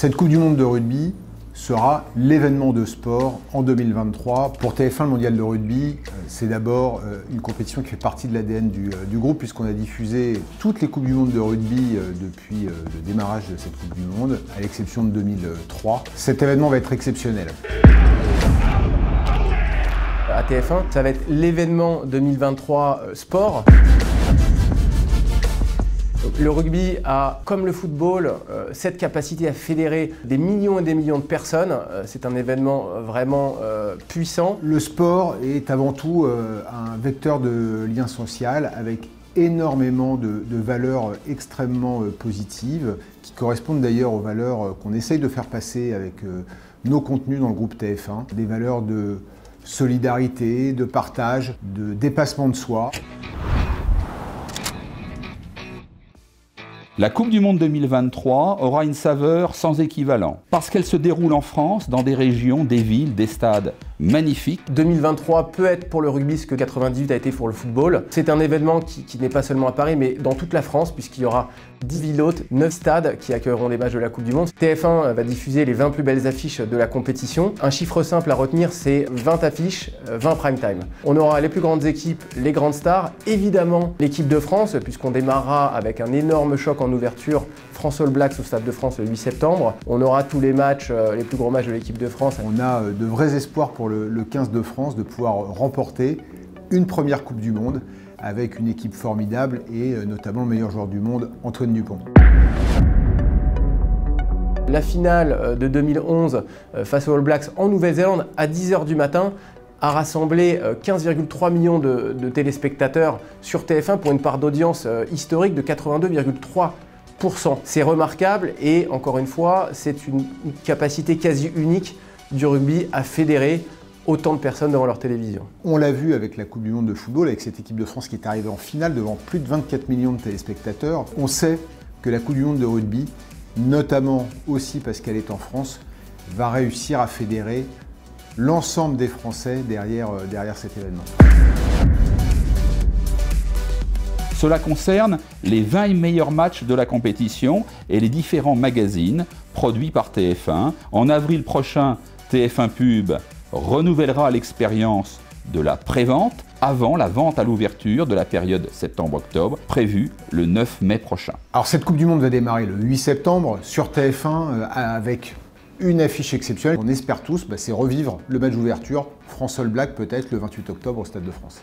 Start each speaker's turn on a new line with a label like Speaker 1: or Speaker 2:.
Speaker 1: Cette Coupe du Monde de rugby sera l'événement de sport en 2023. Pour TF1, le mondial de rugby, c'est d'abord une compétition qui fait partie de l'ADN du groupe, puisqu'on a diffusé toutes les Coupes du Monde de rugby depuis le démarrage de cette Coupe du Monde, à l'exception de 2003. Cet événement va être exceptionnel.
Speaker 2: À TF1, ça va être l'événement 2023 sport. Le rugby a, comme le football, cette capacité à fédérer des millions et des millions de personnes. C'est un événement vraiment puissant.
Speaker 1: Le sport est avant tout un vecteur de lien social avec énormément de valeurs extrêmement positives qui correspondent d'ailleurs aux valeurs qu'on essaye de faire passer avec nos contenus dans le groupe TF1. Des valeurs de solidarité, de partage, de dépassement de soi.
Speaker 3: La Coupe du Monde 2023 aura une saveur sans équivalent, parce qu'elle se déroule en France, dans des régions, des villes, des stades magnifiques.
Speaker 2: 2023 peut être pour le rugby ce que 98 a été pour le football. C'est un événement qui n'est pas seulement à Paris, mais dans toute la France, puisqu'il y aura 10 villes hôtes, 9 stades qui accueilleront des matchs de la Coupe du Monde. TF1 va diffuser les 20 plus belles affiches de la compétition. Un chiffre simple à retenir, c'est 20 affiches, 20 prime time. On aura les plus grandes équipes, les grandes stars, évidemment l'équipe de France, puisqu'on démarrera avec un énorme choc en ouverture, France All Blacks au Stade de France le 8 septembre. On aura tous les matchs, les plus gros matchs de l'équipe de France.
Speaker 1: On a de vrais espoirs pour le 15 de France de pouvoir remporter une première Coupe du Monde avec une équipe formidable et notamment le meilleur joueur du monde, Antoine Dupont.
Speaker 2: La finale de 2011 face aux All Blacks en Nouvelle-Zélande à 10 h du matin a rassemblé 15,3 millions de téléspectateurs sur TF1 pour une part d'audience historique de 82,3%. C'est remarquable et encore une fois, c'est une capacité quasi unique du rugby à fédérer autant de personnes devant leur télévision.
Speaker 1: On l'a vu avec la Coupe du Monde de football, avec cette équipe de France qui est arrivée en finale devant plus de 24 millions de téléspectateurs. On sait que la Coupe du Monde de rugby, notamment aussi parce qu'elle est en France, va réussir à fédérer l'ensemble des Français derrière cet événement.
Speaker 3: Cela concerne les 20 meilleurs matchs de la compétition et les différents magazines produits par TF1. En avril prochain, TF1 Pub renouvellera l'expérience de la prévente avant la vente à l'ouverture de la période septembre-octobre, prévue le 9 mai prochain.
Speaker 1: Alors cette Coupe du Monde va démarrer le 8 septembre sur TF1 avec une affiche exceptionnelle. On espère tous, c'est revivre le match d'ouverture France All Blacks peut-être le 28 octobre au Stade de France.